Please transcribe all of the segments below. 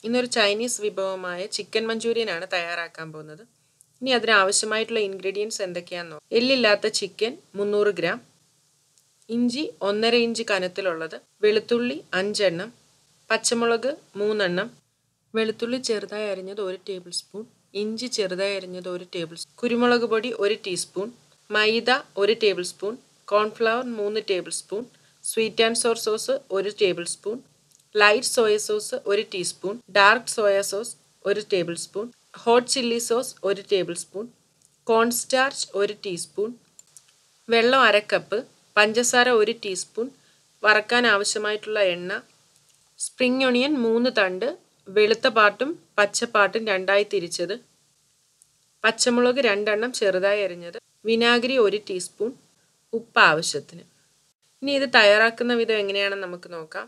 ഇന്നൊരു Chinese വിഭവമായ chicken മഞ്ചൂരിയനാണ് തയ്യാറാക്കാൻ പോകുന്നത്. ഇനി അതിനാവശ്യമായിട്ടുള്ള ഇൻഗ്രീഡിയൻസ് എന്തൊക്കെയാണെന്നോ: എല്ലില്ലാത്ത ചിക്കൻ 300 ഗ്രാം, ഇഞ്ചി 1.5 ഇഞ്ച് കനത്തിലുള്ളത്, വെളുത്തുള്ളി 5 എണ്ണം, പച്ചമുളക് 3 എണ്ണം, വെളുത്തുള്ളി ചെറുതായി അരിഞ്ഞത് 1 ടേബിൾ സ്പൂൺ, ഇഞ്ചി ചെറുതായി അരിഞ്ഞത് 1 ടേബിൾ സ്പൂൺ, കുരുമുളക് പൊടി 1 teaspoon, maida 1 tablespoon, cornflour 3 tablespoon, sweet and sour sauce 1 tablespoon, light soya sauce 1 teaspoon, dark soya sauce 1 tablespoon, hot chilli sauce 1 tablespoon, cornstarch 1 teaspoon, വെള്ളം 1/2 cup, പഞ്ചസാര 1 teaspoon, വറക്കാൻ ആവശ്യമായിട്ടുള്ള എണ്ണ, spring onion 3 തണ്ട്, വെളുത്ത പാർട്ടും പച്ചപ്പാർട്ടും രണ്ടായി തിരിച്ചത്, പച്ചമുളക് 2 എണ്ണം ചെറുതായി അരിഞ്ഞത്, വിനാഗിരി 1 ടീസ്പൂൺ, ഉപ്പ് ആവശ്യത്തിന്. ഇനി ഇത് തയ്യാറാക്കുന്ന വിധം എങ്ങനെയാണെന്ന് നമുക്ക് നോക്കാം.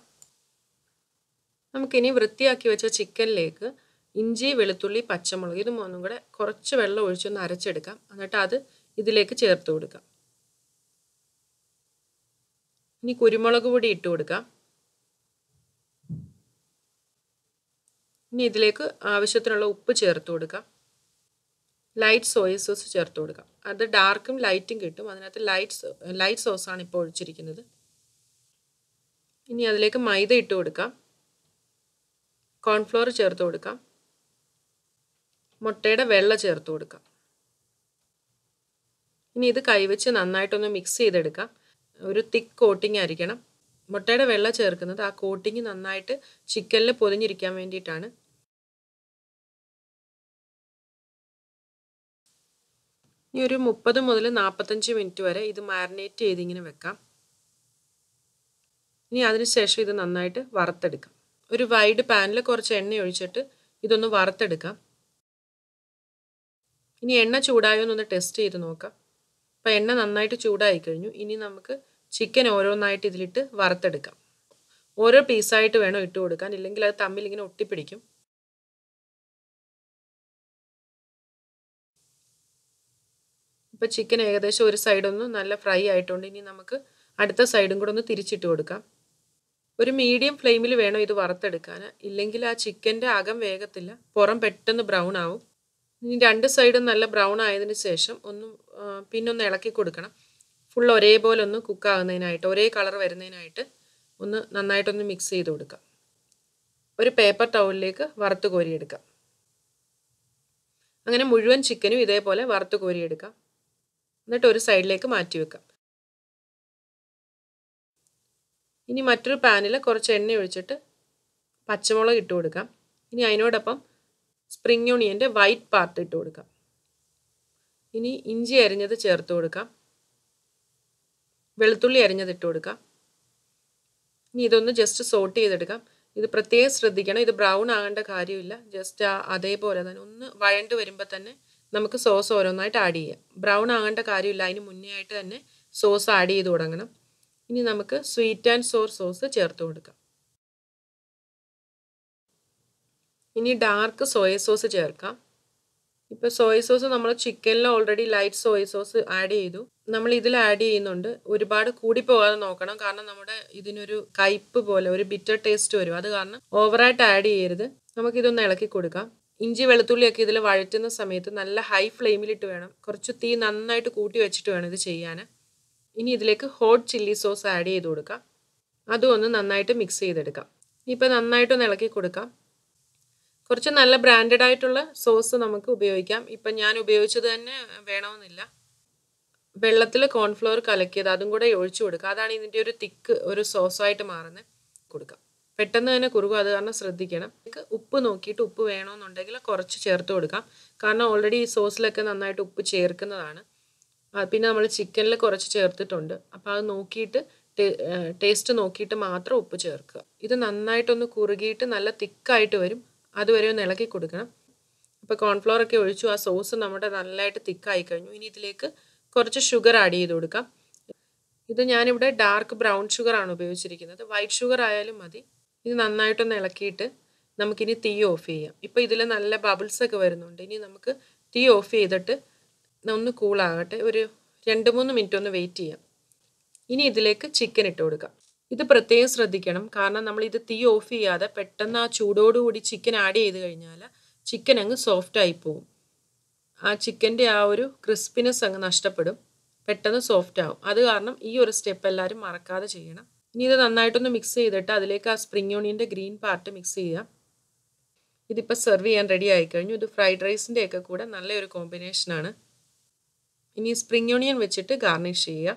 നമുക്കിനി വൃത്തിയാക്കി വെച്ച ചിക്കനിലേക്ക് ഇഞ്ചി, വെളുത്തുള്ളി, പച്ചമുളക് ഇത് മൂന്നും കൂടെ കുറച്ച് വെള്ളം ഒഴിച്ചൊന്ന് അരച്ചെടുക്കാം. എന്നിട്ട് അത് ഇതിലേക്ക് ചേർത്ത് കൊടുക്കാം. ഇനി കുരുമുളക് പൊടി ഇട്ട് കൊടുക്കാം. ഇനി ഇതിലേക്ക് ആവശ്യത്തിനുള്ള ഉപ്പ് ചേർത്ത് കൊടുക്കാം. ലൈറ്റ് സോയ സോസ് ചേർത്ത് കൊടുക്കാം. അത് ഡാർക്കും ലൈറ്റും കിട്ടും. അതിനകത്ത് ലൈറ്റ് സോസാണ് ഇപ്പോൾ ഒഴിച്ചിരിക്കുന്നത്. ഇനി അതിലേക്ക് മൈദ ഇട്ട് കൊടുക്കാം. കോൺഫ്ലോർ ചേർത്ത് കൊടുക്കാം. മുട്ടയുടെ വെള്ള ചേർത്ത് കൊടുക്കാം. ഇനി ഇത് കൈവച്ച് നന്നായിട്ടൊന്ന് മിക്സ് ചെയ്തെടുക്കാം. ഒരു തിക്ക് കോട്ടിംഗ് ആയിരിക്കണം. മുട്ടയുടെ വെള്ള ചേർക്കുന്നത് ആ കോട്ടിങ് നന്നായിട്ട് ചിക്കനിൽ പൊതിഞ്ഞിരിക്കാൻ വേണ്ടിയിട്ടാണ്. ഇനി ഒരു 30 മുതൽ 45 മിനിറ്റ് വരെ ഇത് മാരിനേറ്റ് ചെയ്തിങ്ങനെ വെക്കാം. ഇനി അതിനുശേഷം ഇത് നന്നായിട്ട് വറുത്തെടുക്കാം. ഒരു വൈഡ് പാനിൽ കുറച്ച് എണ്ണ ഒഴിച്ചിട്ട് ഇതൊന്ന് വറുത്തെടുക്കാം. ഇനി എണ്ണ ചൂടായോ എന്നൊന്ന് ടെസ്റ്റ് ചെയ്ത് നോക്കാം. അപ്പോൾ എണ്ണ നന്നായിട്ട് ചൂടായി കഴിഞ്ഞു. ഇനി നമുക്ക് ചിക്കൻ ഓരോന്നായിട്ട് ഇതിലിട്ട് വറുത്തെടുക്കാം. ഓരോ പീസായിട്ട് വേണം ഇട്ട് കൊടുക്കാൻ, ഇല്ലെങ്കിൽ അത് തമ്മിൽ ഇങ്ങനെ ഒട്ടിപ്പിടിക്കും. ഇപ്പോൾ ചിക്കൻ ഏകദേശം ഒരു സൈഡൊന്ന് നല്ല ഫ്രൈ ആയിട്ടുണ്ട്. ഇനി നമുക്ക് അടുത്ത സൈഡും കൂടെ ഒന്ന് തിരിച്ചിട്ട് കൊടുക്കാം. ഒരു മീഡിയം ഫ്ലെയിമിൽ വേണം ഇത് വറുത്തെടുക്കാൻ, ഇല്ലെങ്കിൽ ആ ചിക്കൻ്റെ അകം വേഗത്തില്ല, പുറം പെട്ടെന്ന് ബ്രൗൺ ആവും. ഇനി രണ്ട് സൈഡും നല്ല ബ്രൗൺ ആയതിന് ശേഷം പിന്നൊന്ന് ഇളക്കി കൊടുക്കണം. ഫുൾ ഒരേപോലെ ഒന്ന് കുക്കാകുന്നതിനായിട്ട്, ഒരേ കളർ വരുന്നതിനായിട്ട് ഒന്ന് നന്നായിട്ടൊന്ന് മിക്സ് ചെയ്ത് കൊടുക്കാം. ഒരു പേപ്പർ ടവലിലേക്ക് വറുത്ത് കോരിയെടുക്കാം. അങ്ങനെ മുഴുവൻ ചിക്കനും ഇതേപോലെ വറുത്ത് കോരിയെടുക്കാം. എന്നിട്ട് ഒരു സൈഡിലേക്ക് മാറ്റി വെക്കാം. ഇനി മറ്റൊരു പാനിൽ കുറച്ച് എണ്ണ ഒഴിച്ചിട്ട് പച്ചമുളക് ഇട്ട് കൊടുക്കാം. ഇനി അതിനോടൊപ്പം സ്പ്രിംഗ് ഒണിയൻ്റെ വൈറ്റ് പാർട്ട് ഇട്ട് കൊടുക്കാം. ഇനി ഇഞ്ചി അരിഞ്ഞത് ചേർത്ത് കൊടുക്കാം. വെളുത്തുള്ളി അരിഞ്ഞത് ഇട്ട് കൊടുക്കാം. ഇനി ഇതൊന്ന് ജസ്റ്റ് സോട്ട് ചെയ്തെടുക്കാം. ഇത് പ്രത്യേകം ശ്രദ്ധിക്കണം, ഇത് ബ്രൗൺ ആകേണ്ട കാര്യമില്ല. ജസ്റ്റ് അതേപോലെ തന്നെ ഒന്ന് വഴണ്ട് വരുമ്പോൾ തന്നെ നമുക്ക് സോസ് ഓരോന്നായിട്ട് ആഡ് ചെയ്യാം. ബ്രൗൺ ആകേണ്ട കാര്യമില്ല, അതിന് മുന്നേ ആയിട്ട് തന്നെ സോസ് ആഡ് ചെയ്ത് തുടങ്ങണം. ഇനി നമുക്ക് സ്വീറ്റ് ആൻഡ് സോർ സോസ് ചേർത്ത് കൊടുക്കാം. ഇനി ഡാർക്ക് സോയ സോസ് ചേർക്കാം. ഇപ്പോൾ സോയ സോസ് നമ്മൾ ചിക്കനിൽ already light soya sauce add ചെയ്തു. നമ്മൾ ഇതിൽ ആഡ് ചെയ്യുന്നുണ്ട്. ഒരുപാട് കൂടിപ്പോകാതെ നോക്കണം, കാരണം നമ്മുടെ ഇതിനൊരു കയ്പ്പ് പോലെ ഒരു ബിറ്റർ ടേസ്റ്റ് വരും. അത് കാരണം ഓവറായിട്ട് ആഡ് ചെയ്യരുത്. നമുക്കിതൊന്ന് ഇളക്കി കൊടുക്കാം. ഇഞ്ചി വെളുത്തുള്ളിയൊക്കെ ഇതിൽ വഴറ്റുന്ന സമയത്ത് നല്ല ഹൈ ഫ്ലെയിമിലിട്ട് വേണം, കുറച്ച് തീ നന്നായിട്ട് കൂട്ടി വെച്ചിട്ട് വേണം ഇത് ചെയ്യാൻ. ഇനി ഇതിലേക്ക് ഹോട്ട് ചില്ലി സോസ് ആഡ് ചെയ്ത് കൊടുക്കാം. അതും ഒന്ന് നന്നായിട്ട് മിക്സ് ചെയ്തെടുക്കാം. ഇപ്പോൾ നന്നായിട്ടൊന്ന് ഇളക്കി കൊടുക്കാം. കുറച്ച് നല്ല ബ്രാൻഡഡ് ആയിട്ടുള്ള സോസ് നമുക്ക് ഉപയോഗിക്കാം. ഇപ്പം ഞാൻ ഉപയോഗിച്ചത് തന്നെ വേണമെന്നില്ല. വെള്ളത്തിൽ കോൺഫ്ലവർ കലക്കിയത് അതും കൂടെ ഒഴിച്ചു കൊടുക്കുക. അതാണ് ഇതിൻ്റെ ഒരു തിക്ക് ഒരു സോസായിട്ട് മാറുന്നത്. കൊടുക്കാം. പെട്ടെന്ന് തന്നെ കുറുകും, അത് കാരണം ശ്രദ്ധിക്കണം. ഉപ്പ് നോക്കിയിട്ട് ഉപ്പ് വേണമെന്നുണ്ടെങ്കിൽ കുറച്ച് ചേർത്ത് കൊടുക്കാം. കാരണം ഓൾറെഡി ഈ സോസിലൊക്കെ നന്നായിട്ട് ഉപ്പ് ചേർക്കുന്നതാണ്. പിന്നെ നമ്മൾ ചിക്കനിൽ കുറച്ച് ചേർത്തിട്ടുണ്ട്. അപ്പോൾ അത് നോക്കിയിട്ട് ടേസ്റ്റ് നോക്കിയിട്ട് മാത്രം ഉപ്പ് ചേർക്കുക. ഇത് നന്നായിട്ടൊന്ന് കുറുകിയിട്ട് നല്ല തിക്കായിട്ട് വരും. അതുവരെ ഒന്ന് ഇളക്കി കൊടുക്കണം. ഇപ്പോൾ കോൺഫ്ലവറൊക്കെ ഒഴിച്ചു, ആ സോസ് നമ്മുടെ നല്ലതായിട്ട് തിക്കായി കഴിഞ്ഞു. ഇനി ഇതിലേക്ക് കുറച്ച് ഷുഗർ ആഡ് ചെയ്ത് കൊടുക്കാം. ഇത് ഞാനിവിടെ ഡാർക്ക് ബ്രൗൺ ഷുഗറാണ് ഉപയോഗിച്ചിരിക്കുന്നത്. വൈറ്റ് ഷുഗർ ആയാലും മതി. ഇത് നന്നായിട്ടൊന്ന് ഇളക്കിയിട്ട് നമുക്കിനി തീ ഓഫ് ചെയ്യാം. ഇപ്പോൾ ഇതിൽ നല്ല ബബിൾസൊക്കെ വരുന്നുണ്ട്. ഇനി നമുക്ക് തീ ഓഫ് ചെയ്തിട്ട് ഒന്ന് കൂളാകട്ടെ. ഒരു 2-3 മിനിറ്റ് ഒന്ന് വെയിറ്റ് ചെയ്യാം. ഇനി ഇതിലേക്ക് ചിക്കൻ ഇട്ട് കൊടുക്കാം. ഇത് പ്രത്യേകം ശ്രദ്ധിക്കണം. കാരണം നമ്മൾ ഇത് തീ ഓഫ് ചെയ്യാതെ പെട്ടെന്ന് ആ ചൂടോടുകൂടി ചിക്കൻ ആഡ് ചെയ്ത് കഴിഞ്ഞാൽ ചിക്കൻ അങ്ങ് സോഫ്റ്റ് ആയി പോവും. ആ ചിക്കൻ്റെ ആ ഒരു ക്രിസ്പിനെസ് അങ്ങ് നഷ്ടപ്പെടും. പെട്ടെന്ന് സോഫ്റ്റ് ആവും. അത് കാരണം ഈ ഒരു സ്റ്റെപ്പ് എല്ലാവരും മറക്കാതെ ചെയ്യണം. ഇനി ഇത് നന്നായിട്ടൊന്ന് മിക്സ് ചെയ്തിട്ട് അതിലേക്ക് ആ സ്പ്രിംഗ് ഓണിയൻ്റെ ഗ്രീൻ പാർട്ട് മിക്സ് ചെയ്യുക. ഇതിപ്പോൾ സെർവ് ചെയ്യാൻ റെഡി ആയിക്കഴിഞ്ഞു. ഇത് ഫ്രൈഡ് റൈസിൻ്റെയൊക്കെ കൂടെ നല്ലൊരു കോമ്പിനേഷനാണ്. ഇനി സ്പ്രിംഗ് ഓണിയൻ വെച്ചിട്ട് ഗാർണിഷ് ചെയ്യുക.